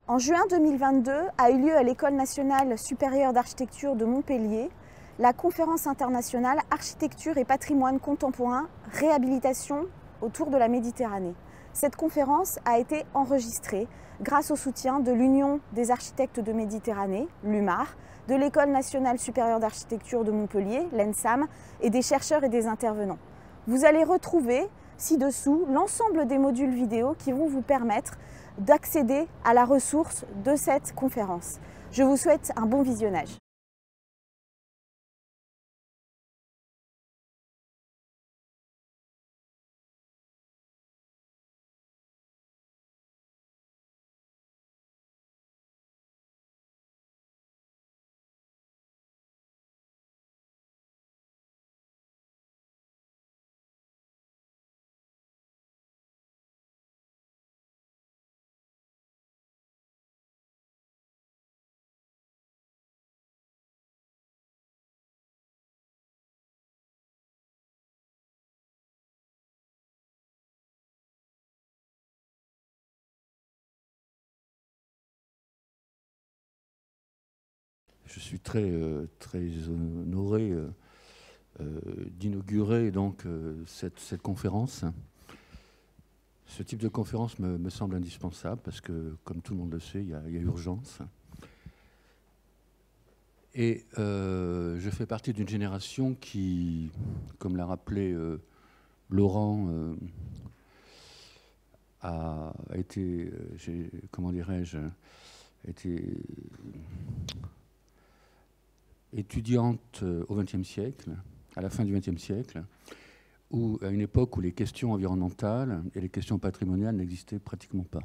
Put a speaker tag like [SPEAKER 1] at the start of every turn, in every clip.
[SPEAKER 1] En juin 2022 a eu lieu à l'École nationale supérieure d'architecture de Montpellier la conférence internationale Architecture et patrimoine contemporain, réhabilitation autour de la Méditerranée. Cette conférence a été enregistrée grâce au soutien de l'Union des architectes de Méditerranée, l'UMAR, de l'École nationale supérieure d'architecture de Montpellier, l'ENSAM, et des chercheurs et des intervenants. Vous allez retrouver ci-dessous l'ensemble des modules vidéo qui vont vous permettre d'accéder à la ressource de cette conférence. Je vous souhaite un bon visionnage.
[SPEAKER 2] Je suis très honoré d'inaugurer donc cette conférence. Ce type de conférence me semble indispensable parce que, comme tout le monde le sait, il y a urgence. Et je fais partie d'une génération qui, comme l'a rappelé Laurent, a été, comment dirais-je, été étudiante au XXe siècle, à la fin du XXe siècle, à une époque où les questions environnementales et les questions patrimoniales n'existaient pratiquement pas.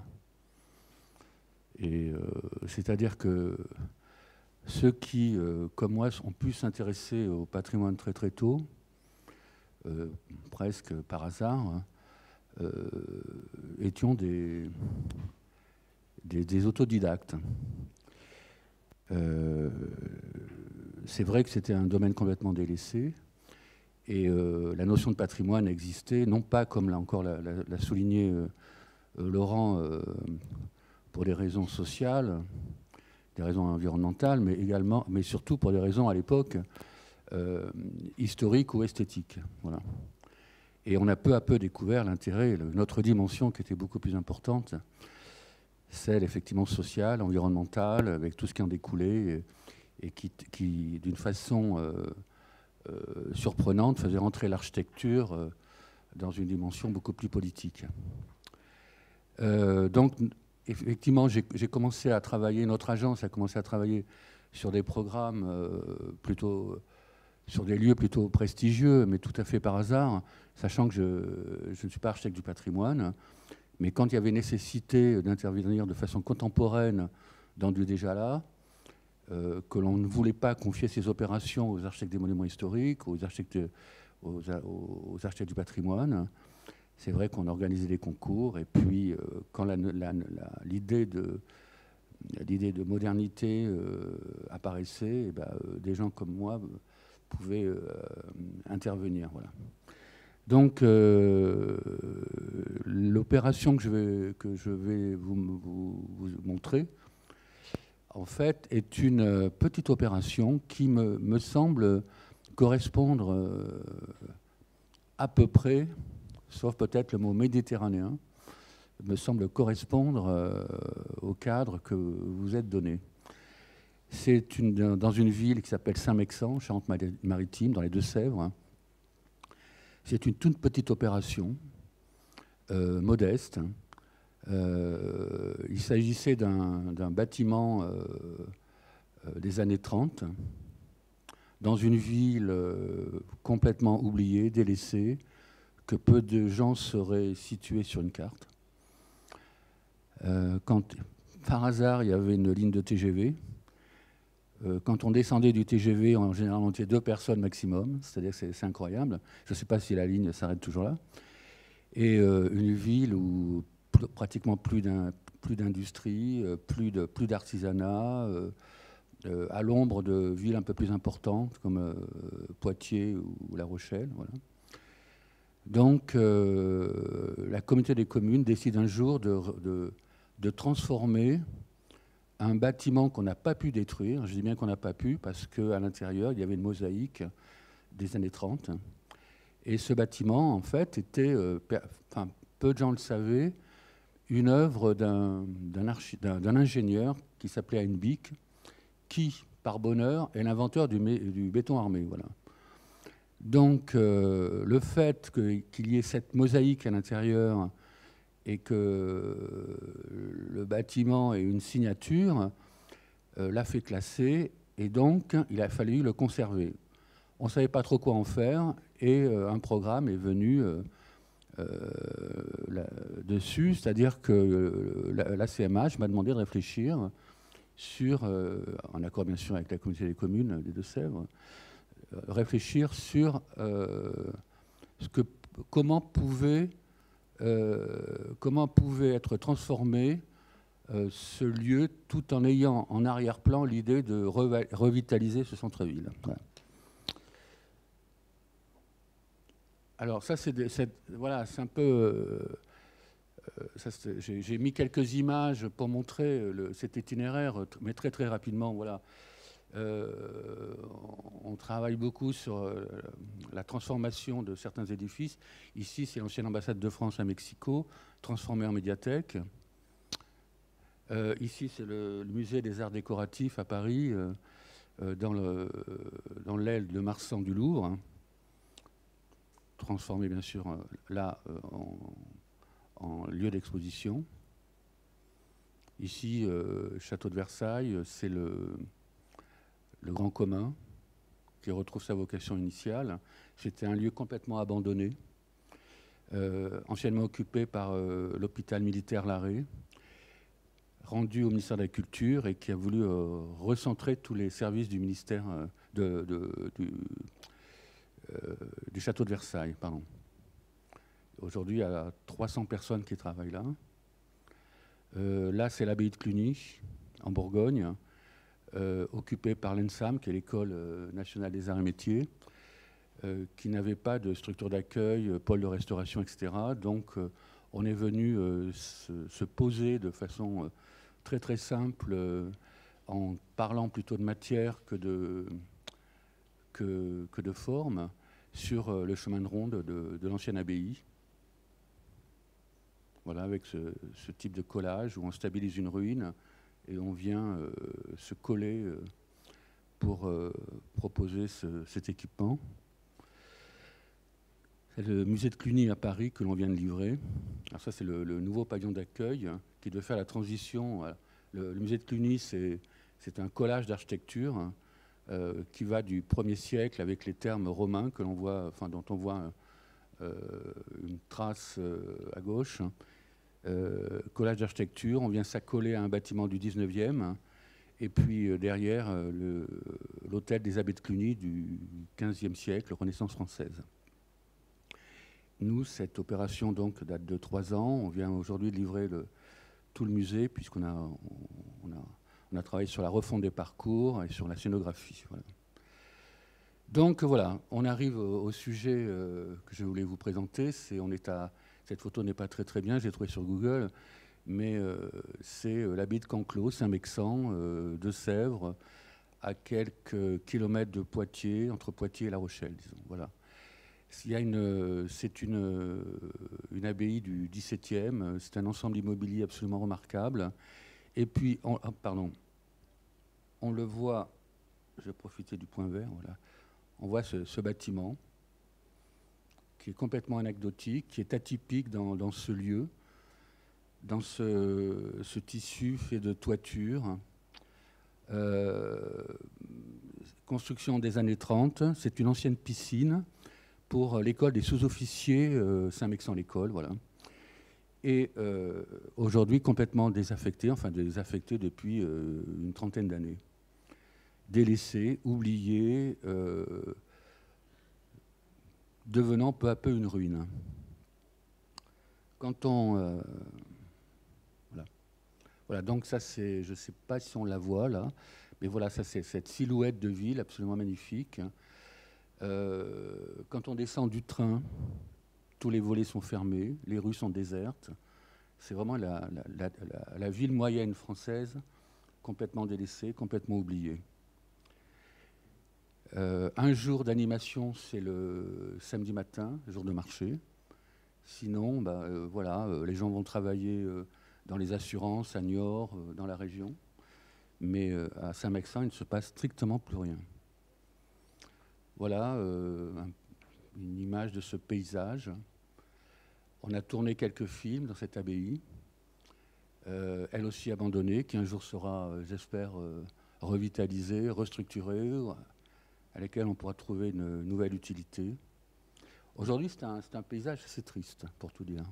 [SPEAKER 2] Et c'est-à-dire que ceux qui, comme moi, ont pu s'intéresser au patrimoine très très tôt, presque par hasard, étions des autodidactes. C'est vrai que c'était un domaine complètement délaissé et la notion de patrimoine existait, non pas comme l'a encore l'a souligné Laurent, pour des raisons sociales, des raisons environnementales, mais surtout pour des raisons à l'époque historiques ou esthétiques. Voilà. Et on a peu à peu découvert l'intérêt, notre dimension qui était beaucoup plus importante, celle effectivement sociale, environnementale, avec tout ce qui en découlait, et qui d'une façon surprenante, faisait rentrer l'architecture dans une dimension beaucoup plus politique. Donc, effectivement, j'ai commencé à travailler, notre agence a commencé à travailler sur des programmes plutôt, sur des lieux plutôt prestigieux, mais tout à fait par hasard, sachant que je ne suis pas architecte du patrimoine, mais quand il y avait nécessité d'intervenir de façon contemporaine dans du déjà là, que l'on ne voulait pas confier ces opérations aux architectes des monuments historiques, aux architectes du patrimoine. C'est vrai qu'on organisait des concours, et puis quand l'idée de modernité apparaissait, des gens comme moi pouvaient intervenir. Voilà. Donc, l'opération que je vais vous montrer, en fait, est une petite opération qui me semble correspondre à peu près, sauf peut-être le mot méditerranéen, me semble correspondre au cadre que vous êtes donné. C'est dans une ville qui s'appelle Saint-Mexan, Charente-Maritime, dans les Deux-Sèvres. C'est une toute petite opération, modeste. Il s'agissait d'un bâtiment des années 30, dans une ville complètement oubliée, délaissée, que peu de gens sauraient situer sur une carte. Quand, par hasard, il y avait une ligne de TGV, quand on descendait du TGV, en général, on était 2 personnes maximum, c'est-à-dire que c'est incroyable. Je ne sais pas si la ligne s'arrête toujours là. Et une ville où pratiquement plus d'industrie, plus d'artisanat, à l'ombre de villes un peu plus importantes comme Poitiers ou La Rochelle. Voilà. Donc la communauté des communes décide un jour de transformer un bâtiment qu'on n'a pas pu détruire. Je dis bien qu'on n'a pas pu parce qu'à l'intérieur, il y avait une mosaïque des années 30. Et ce bâtiment, en fait, était, peu de gens le savaient, une œuvre d'un ingénieur qui s'appelait Heinbick, qui, par bonheur, est l'inventeur du béton armé. Voilà. Donc, le fait qu'il y ait cette mosaïque à l'intérieur et que le bâtiment ait une signature l'a fait classer, et donc il a fallu le conserver. On ne savait pas trop quoi en faire, et un programme est venu dessus, c'est-à-dire que la CMH m'a demandé de réfléchir sur, en accord bien sûr avec la communauté des communes des Deux-Sèvres, réfléchir sur comment pouvait être transformé ce lieu, tout en ayant en arrière-plan l'idée de revitaliser ce centre-ville. Voilà. Alors ça, voilà, c'est un peu... j'ai mis quelques images pour montrer cet itinéraire, mais très très rapidement. Voilà. On travaille beaucoup sur la transformation de certains édifices. Ici, c'est l'ancienne ambassade de France à Mexico, transformée en médiathèque. Ici, c'est le musée des arts décoratifs à Paris, dans l'aile de Marsan du Louvre, hein, transformé bien sûr là en lieu d'exposition. Ici, château de Versailles, c'est le Grand Commun, qui retrouve sa vocation initiale. C'était un lieu complètement abandonné, anciennement occupé par l'hôpital militaire Larrey, rendu au ministère de la Culture et qui a voulu recentrer tous les services du ministère du château de Versailles. Pardon. Aujourd'hui, il y a 300 personnes qui travaillent là. Là, c'est l'abbaye de Cluny, en Bourgogne, occupée par l'ENSAM, qui est l'École nationale des arts et métiers, qui n'avait pas de structure d'accueil, pôle de restauration, etc. Donc, on est venu se poser de façon très très simple, en parlant plutôt de matière que de forme, sur le chemin de ronde de l'ancienne abbaye. Voilà, avec ce type de collage où on stabilise une ruine et on vient se coller pour proposer cet équipement. C'est le musée de Cluny à Paris que l'on vient de livrer. Alors ça, c'est le nouveau pavillon d'accueil qui doit faire la transition. Le musée de Cluny, c'est un collage d'architecture qui va du 1er siècle avec les termes romains que l'on voit, enfin, dont on voit une trace à gauche. Collage d'architecture, on vient s'accoler à un bâtiment du 19e, et puis derrière l'hôtel des abbés de Cluny du 15e siècle, Renaissance française. Nous, cette opération donc date de 3 ans. On vient aujourd'hui de livrer tout le musée, puisqu'on a travaillé sur la refonte des parcours et sur la scénographie. Voilà. Donc voilà, on arrive au sujet que je voulais vous présenter. Cette photo n'est pas très très bien, je l'ai trouvée sur Google, mais c'est l'abbaye de Canclos, Saint-Mexant, Deux-Sèvres, à quelques kilomètres de Poitiers, entre Poitiers et La Rochelle, disons. Voilà. C'est une abbaye du XVIIe, c'est un ensemble immobilier absolument remarquable. Et puis, on le voit, je vais profiter du point vert, voilà. On voit ce bâtiment qui est complètement anecdotique, qui est atypique dans ce lieu, dans ce tissu fait de toiture. Construction des années 30, c'est une ancienne piscine pour l'école des sous-officiers, Saint-Mexant-l'École, voilà. Et aujourd'hui complètement désaffectée, enfin désaffectée depuis une trentaine d'années. Délaissée, oubliée, devenant peu à peu une ruine. Quand on... voilà, donc ça c'est, je ne sais pas si on la voit là, mais voilà, ça c'est cette silhouette de ville absolument magnifique. Quand on descend du train, tous les volets sont fermés, les rues sont désertes. C'est vraiment la ville moyenne française complètement délaissé, complètement oublié. Un jour d'animation, c'est le samedi matin, jour de marché. Sinon, voilà, les gens vont travailler dans les assurances, à Niort, dans la région. Mais à Saint-Mexin, il ne se passe strictement plus rien. Voilà une image de ce paysage. On a tourné quelques films dans cette abbaye, elle aussi abandonnée, qui un jour sera, j'espère, revitalisée, restructurée, à laquelle on pourra trouver une nouvelle utilité. Aujourd'hui, c'est un paysage assez triste, pour tout dire.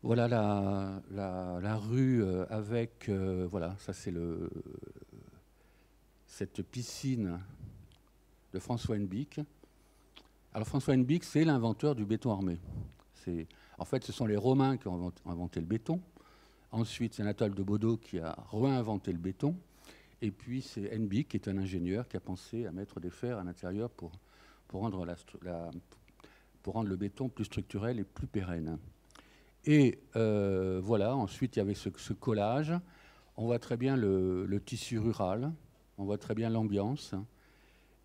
[SPEAKER 2] Voilà la rue avec, voilà, ça c'est cette piscine de François Hennebique. Alors François Hennebique, c'est l'inventeur du béton armé. En fait, ce sont les Romains qui ont inventé le béton. Ensuite, c'est Anatole de Baudot qui a réinventé le béton. Et puis, c'est Hennebique, qui est un ingénieur, qui a pensé à mettre des fers à l'intérieur pour rendre le béton plus structurel et plus pérenne. Et voilà, ensuite, il y avait ce collage. On voit très bien le tissu rural, on voit très bien l'ambiance.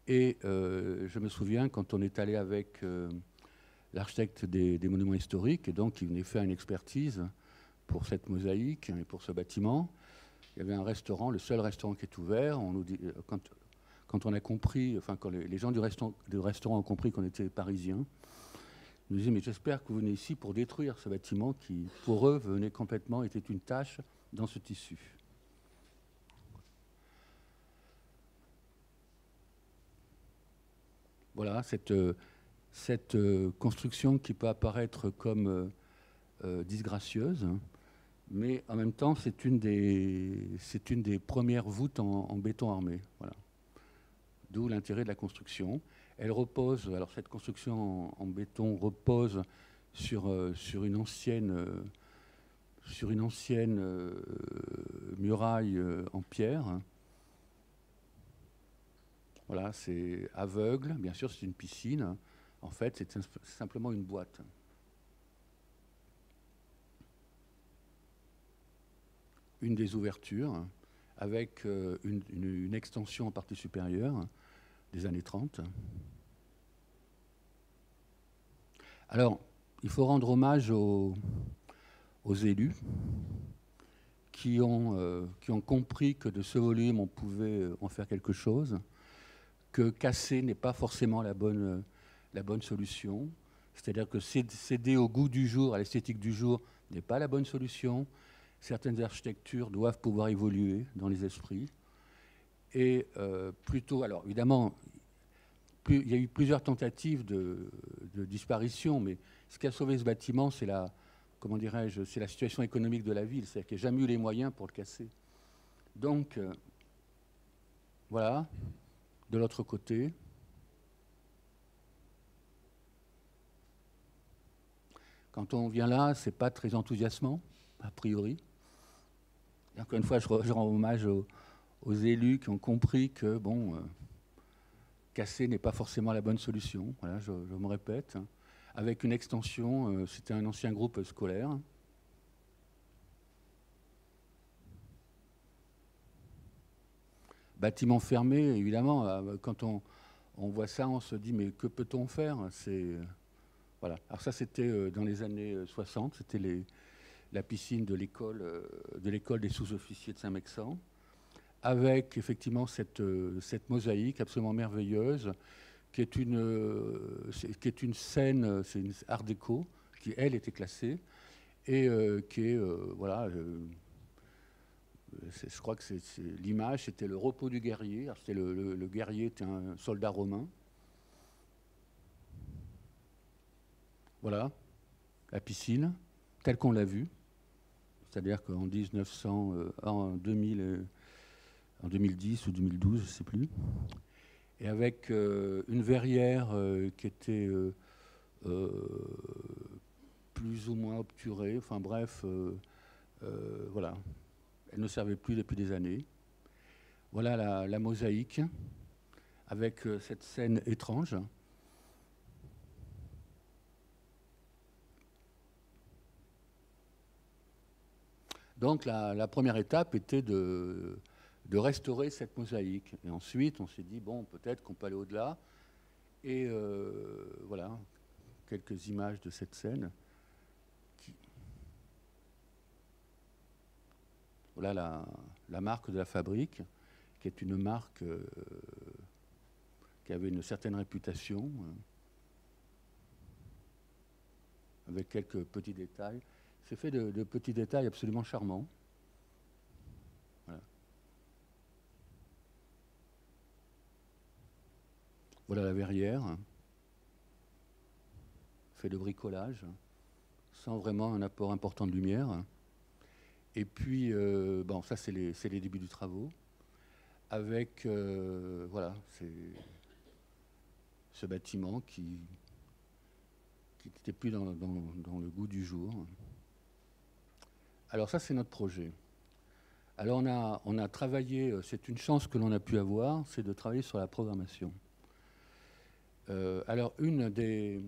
[SPEAKER 2] Et je me souviens, quand on est allé avec l'architecte des monuments historiques, et donc il venait faire une expertise pour cette mosaïque et pour ce bâtiment, il y avait un restaurant, le seul restaurant qui est ouvert. On nous dit, quand on a compris, enfin quand les gens du restaurant ont compris qu'on était parisiens, ils nous disaient, mais j'espère que vous venez ici pour détruire ce bâtiment qui, pour eux, était une tâche dans ce tissu. Voilà, cette construction qui peut apparaître comme disgracieuse, mais en même temps, c'est une des premières voûtes en béton armé. Voilà. D'où l'intérêt de la construction. Elle repose, alors cette construction en béton repose sur une ancienne muraille en pierre. Voilà, c'est aveugle, bien sûr, c'est une piscine. En fait, c'est simplement une boîte. Une des ouvertures, avec une extension en partie supérieure des années 30. Alors, il faut rendre hommage aux élus qui ont compris que de ce volume, on pouvait en faire quelque chose, que casser n'est pas forcément la bonne solution. C'est-à-dire que céder au goût du jour, à l'esthétique du jour, n'est pas la bonne solution. Certaines architectures doivent pouvoir évoluer dans les esprits. Et plutôt, alors évidemment, il y a eu plusieurs tentatives de disparition, mais ce qui a sauvé ce bâtiment, c'est c'est la situation économique de la ville, c'est-à-dire qu'il n'y a jamais eu les moyens pour le casser. Donc, voilà, de l'autre côté. Quand on vient là, ce n'est pas très enthousiasmant, a priori. Et encore une fois, je rends hommage aux élus qui ont compris que, bon, casser n'est pas forcément la bonne solution. Voilà, je me répète. Avec une extension, c'était un ancien groupe scolaire. Bâtiment fermé, évidemment, quand on voit ça, on se dit, mais que peut-on faire ? Voilà. Alors ça, c'était dans les années 60, c'était la piscine de l'école des sous-officiers de Saint-Mexin, avec effectivement cette mosaïque absolument merveilleuse, qui est une scène, c'est une art déco, qui, elle, était classée, et qui est, voilà, je crois que l'image, c'était le repos du guerrier. Le guerrier était un soldat romain. Voilà, la piscine, telle qu'on l'a vue. C'est-à-dire qu'en 2010 ou 2012, je ne sais plus, et avec une verrière qui était plus ou moins obturée, enfin bref, voilà. Elle ne servait plus depuis des années. Voilà la mosaïque, avec cette scène étrange. Donc la première étape était de restaurer cette mosaïque. Et ensuite, on s'est dit, bon, peut-être qu'on peut aller au-delà. Et voilà, quelques images de cette scène. Voilà la marque de la fabrique, qui est une marque qui avait une certaine réputation, avec quelques petits détails. C'est fait de petits détails absolument charmants. Voilà. Voilà la verrière, fait de bricolage, sans vraiment un apport important de lumière. Et puis, bon, ça c'est les débuts du travaux, avec voilà, ce bâtiment qui n'était plus dans le goût du jour. Alors ça, c'est notre projet. Alors on a travaillé, c'est une chance que l'on a pu avoir, c'est de travailler sur la programmation. Alors une des...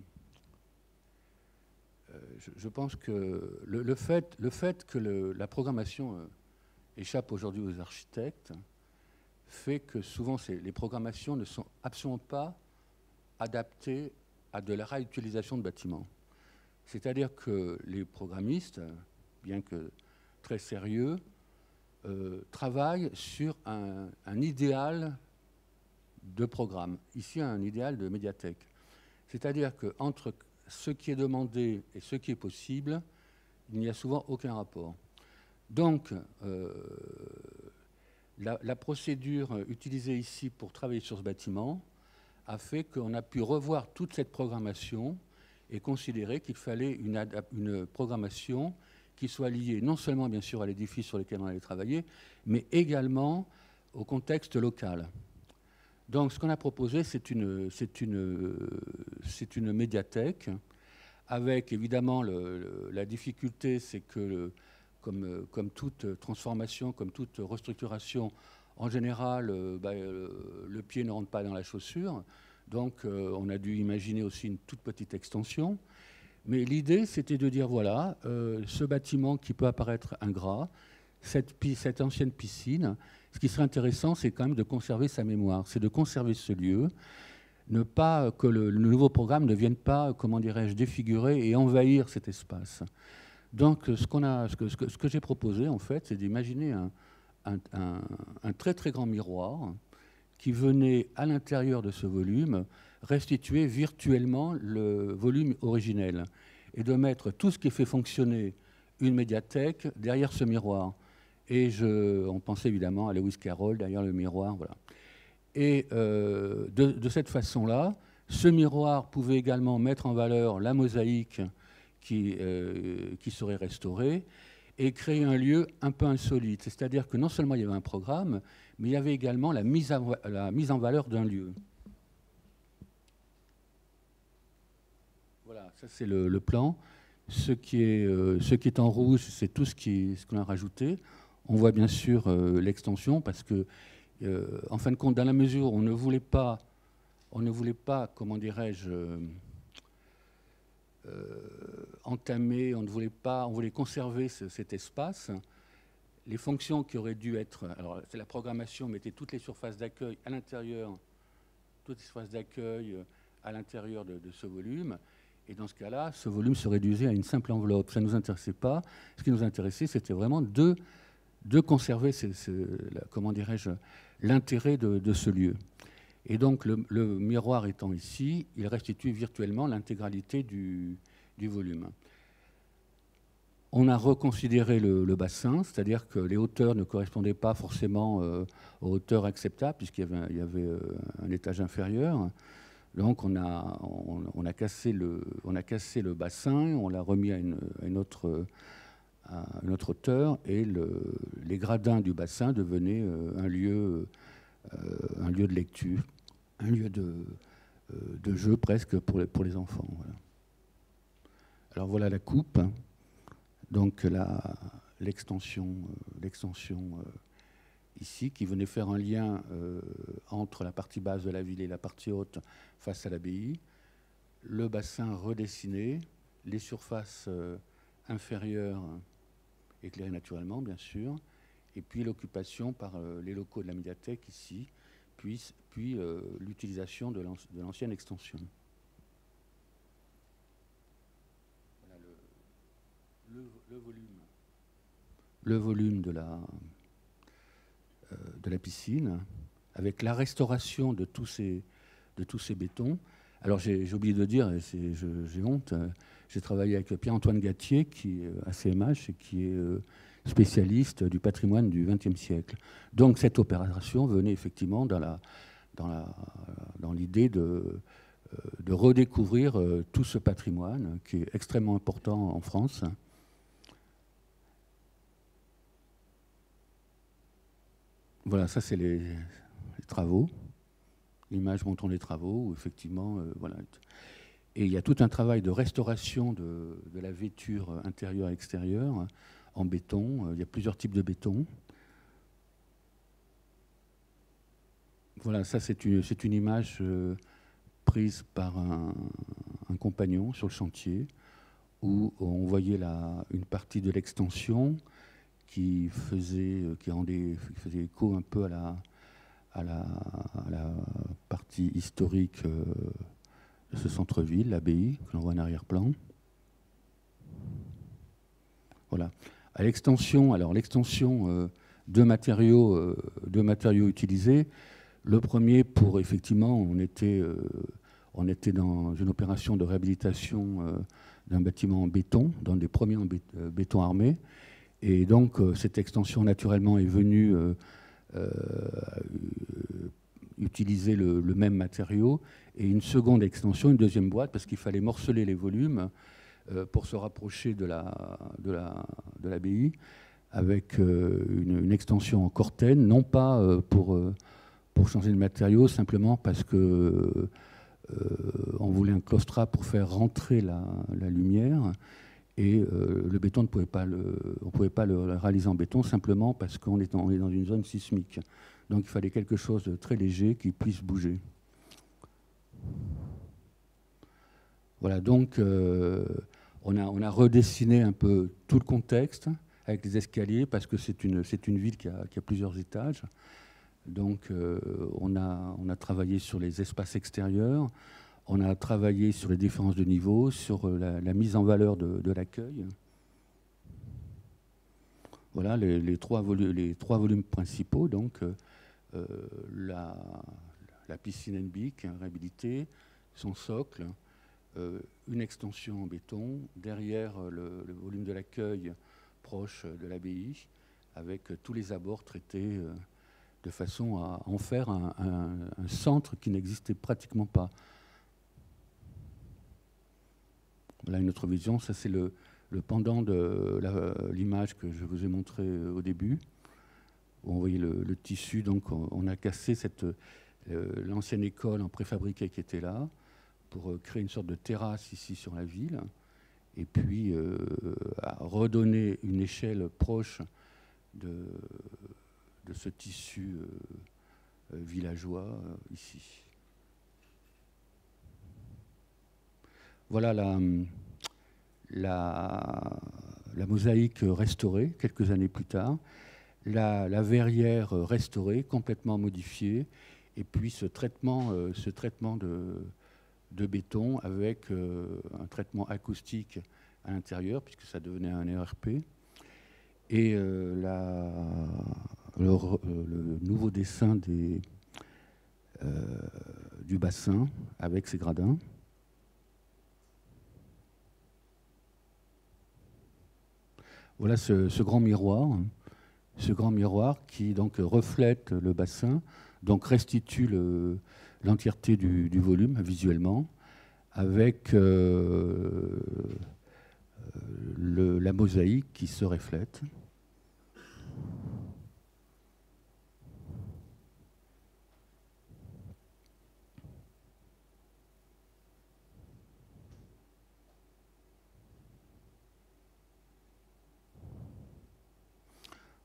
[SPEAKER 2] je pense que le fait que la programmation échappe aujourd'hui aux architectes fait que souvent les programmations ne sont absolument pas adaptées à de la réutilisation de bâtiments. C'est-à-dire que les programmistes, bien que très sérieux, travaillent sur un idéal de programme, ici un idéal de médiathèque. C'est-à-dire qu'entre ce qui est demandé et ce qui est possible, il n'y a souvent aucun rapport. Donc, la procédure utilisée ici pour travailler sur ce bâtiment a fait qu'on a pu revoir toute cette programmation et considérer qu'il fallait une programmation qui soit liée non seulement bien sûr à l'édifice sur lequel on allait travailler, mais également au contexte local. Donc ce qu'on a proposé, c'est une médiathèque, avec évidemment la difficulté, c'est que comme toute transformation, comme toute restructuration, en général, le pied ne rentre pas dans la chaussure. Donc, on a dû imaginer aussi une toute petite extension. Mais l'idée, c'était de dire, voilà, ce bâtiment qui peut apparaître ingrat, cette ancienne piscine, ce qui serait intéressant, c'est quand même de conserver sa mémoire, c'est de conserver ce lieu, ne pas que le nouveau programme ne vienne pas, comment dirais-je, défigurer et envahir cet espace. Donc, ce que j'ai proposé, en fait, c'est d'imaginer un très très grand miroir qui venait à l'intérieur de ce volume restituer virtuellement le volume originel et de mettre tout ce qui fait fonctionner une médiathèque derrière ce miroir. Et on pensait évidemment à Lewis Carroll derrière le miroir, voilà. Et de cette façon-là, ce miroir pouvait également mettre en valeur la mosaïque qui serait restaurée et créer un lieu un peu insolite. C'est-à-dire que non seulement il y avait un programme, mais il y avait également la mise en valeur d'un lieu. Voilà, ça c'est le plan. Ce qui est en rouge, c'est tout ce qu'on a rajouté. On voit bien sûr l'extension, parce que, en fin de compte, dans la mesure où on ne voulait pas, comment dirais-je, entamer, on voulait conserver cet espace. Les fonctions qui auraient dû être, alors c'est la programmation mettait toutes les surfaces d'accueil à l'intérieur, toutes les surfaces d'accueil à l'intérieur de ce volume. Et dans ce cas-là, ce volume se réduisait à une simple enveloppe. Ça ne nous intéressait pas. Ce qui nous intéressait, c'était vraiment de conserver, comment dirais-je, l'intérêt de ce lieu. Et donc, le miroir étant ici, il restitue virtuellement l'intégralité du volume. On a reconsidéré le bassin, c'est-à-dire que les hauteurs ne correspondaient pas forcément aux hauteurs acceptables, puisqu'il y avait un étage inférieur. Donc on a cassé le bassin, on l'a remis à une autre hauteur, et les gradins du bassin devenaient un lieu de lecture, un lieu de jeu presque pour les enfants. Voilà. Alors voilà la coupe, donc l'extension ici, qui venait faire un lien entre la partie basse de la ville et la partie haute face à l'abbaye. Le bassin redessiné, les surfaces inférieures éclairé naturellement, bien sûr, et puis l'occupation par les locaux de la médiathèque ici, puis l'utilisation de l'ancienne extension. Voilà le volume de la piscine, avec la restauration de tous ces bétons. Alors j'ai oublié de dire, et j'ai honte, j'ai travaillé avec Pierre-Antoine Gattier, qui est à CMH et qui est spécialiste du patrimoine du XXe siècle. Donc cette opération venait effectivement dans l'idée de redécouvrir tout ce patrimoine qui est extrêmement important en France. Voilà, ça c'est les travaux. L'image montrant les travaux, où effectivement, voilà. Et il y a tout un travail de restauration de la vêture intérieure et extérieure en béton. Il y a plusieurs types de béton. Voilà, ça c'est une image prise par un compagnon sur le chantier, où on voyait une partie de l'extension qui faisait écho un peu à la partie historique de ce centre-ville, l'abbaye, que l'on voit en arrière-plan. Voilà. À l'extension, alors l'extension, deux matériaux utilisés. Le premier, pour effectivement, on était dans une opération de réhabilitation d'un bâtiment en béton, dans des premiers en béton armé. Et donc, cette extension, naturellement, est venue utiliser le même matériau, et une seconde extension, une deuxième boîte, parce qu'il fallait morceler les volumes pour se rapprocher de l'abbaye, avec une extension en cortène, non pas pour changer de matériau, simplement parce que on voulait un claustrat pour faire rentrer la lumière, et le béton, on ne pouvait pas le réaliser en béton, simplement parce qu'on est dans une zone sismique. Donc il fallait quelque chose de très léger qui puisse bouger. Voilà, donc on a redessiné un peu tout le contexte avec les escaliers, parce que c'est une ville qui a plusieurs étages. Donc on a travaillé sur les espaces extérieurs, on a travaillé sur les différences de niveau, sur la mise en valeur de l'accueil. Voilà les trois volumes principaux, donc la piscine Henbick réhabilitée, son socle, une extension en béton, derrière le volume de l'accueil proche de l'abbaye, avec tous les abords traités de façon à en faire un centre qui n'existait pratiquement pas. Voilà une autre vision, ça c'est le pendant de l'image que je vous ai montrée au début, où on voyait le tissu. Donc on a cassé l'ancienne école en préfabriqué qui était là, pour créer une sorte de terrasse ici sur la ville, et puis à redonner une échelle proche de ce tissu villageois ici. Voilà la mosaïque restaurée quelques années plus tard, la verrière restaurée, complètement modifiée, et puis ce traitement de béton avec un traitement acoustique à l'intérieur, puisque ça devenait un ERP, et le nouveau dessin du bassin avec ses gradins. Voilà ce grand miroir qui donc reflète le bassin, donc restitue l'entièreté du volume visuellement, avec la mosaïque qui se reflète.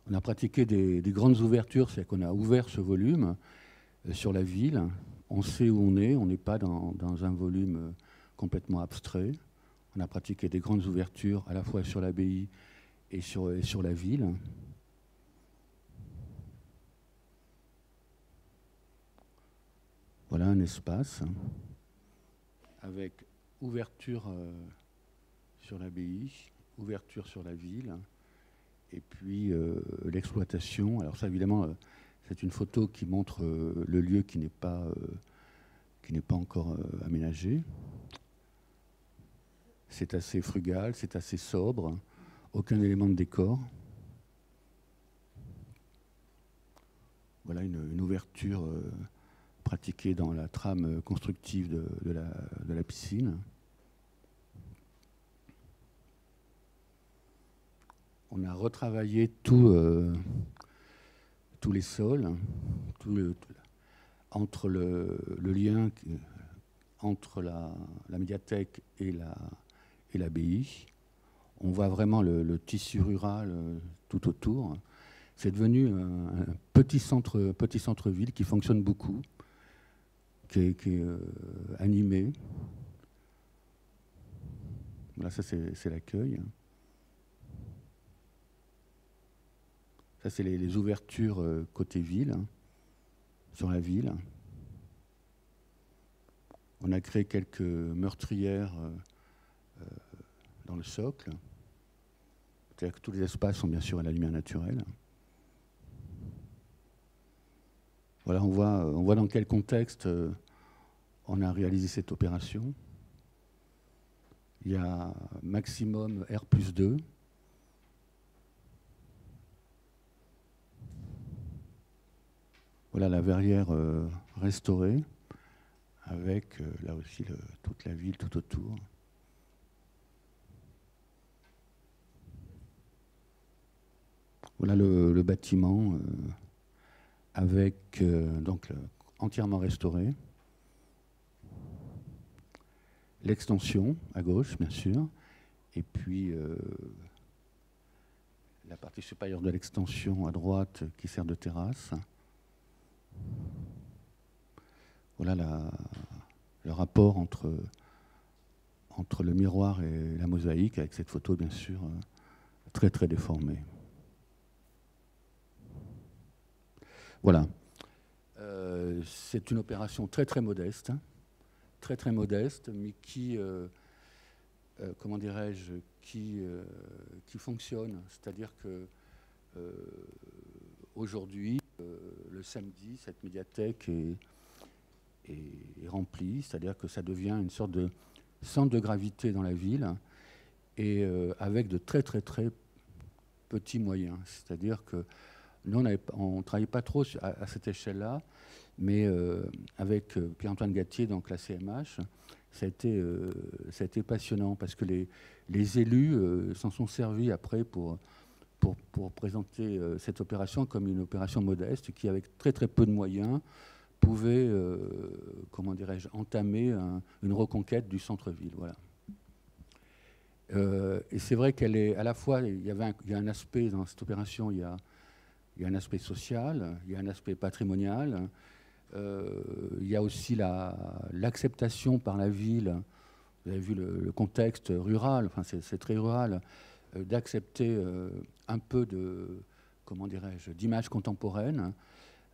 [SPEAKER 2] On a pratiqué des grandes ouvertures, c'est-à-dire qu'on a ouvert ce volume sur la ville. On sait où on n'est pas dans un volume complètement abstrait. On a pratiqué des grandes ouvertures à la fois sur l'abbaye et sur la ville. Voilà un espace avec ouverture sur l'abbaye, ouverture sur la ville, et puis l'exploitation. Alors ça, évidemment, c'est une photo qui montre le lieu qui n'est pas encore aménagé. C'est assez frugal, c'est assez sobre, aucun élément de décor. Voilà une ouverture pratiquée dans la trame constructive de la piscine. On a retravaillé tous les sols, entre le lien entre la médiathèque et l'abbaye. On voit vraiment le tissu rural tout autour. C'est devenu un petit centre-ville qui fonctionne beaucoup, qui est animé. Voilà, ça c'est l'accueil. Ça c'est les ouvertures côté ville, sur la ville. On a créé quelques meurtrières dans le socle. C'est-à-dire que tous les espaces sont bien sûr à la lumière naturelle. Voilà, on voit dans quel contexte on a réalisé cette opération. Il y a maximum R+2. Voilà la verrière restaurée, avec là aussi toute la ville tout autour. Voilà le bâtiment avec donc entièrement restauré. L'extension à gauche, bien sûr, et puis la partie supérieure de l'extension à droite qui sert de terrasse. Voilà le rapport entre le miroir et la mosaïque, avec cette photo, bien sûr, très très déformée. Voilà. C'est une opération très très modeste, mais qui, comment dirais-je, qui fonctionne. C'est-à-dire que aujourd'hui, le samedi, cette médiathèque est remplie, c'est-à-dire que ça devient une sorte de centre de gravité dans la ville, et avec de très très très petits moyens. C'est-à-dire que nous, on ne travaillait pas trop à cette échelle-là, mais avec Pierre-Antoine Gattier, donc la CMH, ça a été passionnant, parce que les élus s'en sont servis après pour présenter cette opération comme une opération modeste qui, avec très très peu de moyens, pouvait, comment dirais-je, entamer une reconquête du centre-ville. Voilà. Et c'est vrai qu'elle est à la fois, il y a un aspect dans cette opération, il y a un aspect social, il y a un aspect patrimonial, il y a aussi l'acceptation par la ville. Vous avez vu le contexte rural, enfin c'est très rural, d'accepter un peu de, comment dirais-je, d'image contemporaine.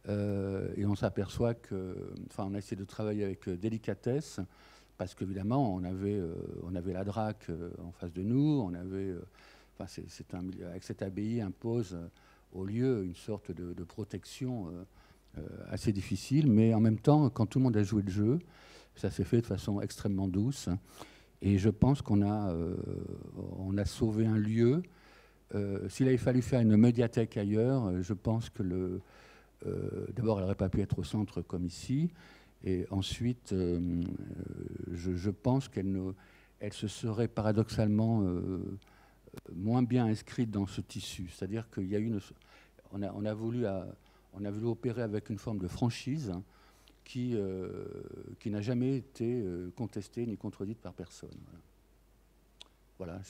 [SPEAKER 2] Et on s'aperçoit que, enfin, on a essayé de travailler avec délicatesse, parce qu'évidemment, on avait la DRAC en face de nous, on avait, enfin, avec cette abbaye impose au lieu une sorte de protection assez difficile, mais en même temps, quand tout le monde a joué le jeu, ça s'est fait de façon extrêmement douce. Et je pense qu'on a sauvé un lieu. S'il avait fallu faire une médiathèque ailleurs, je pense que d'abord, elle n'aurait pas pu être au centre comme ici. Et ensuite, je pense qu'elle se serait paradoxalement moins bien inscrite dans ce tissu. C'est-à-dire qu'il y a on a voulu opérer avec une forme de franchise qui n'a jamais été contestée ni contredite par personne. Voilà,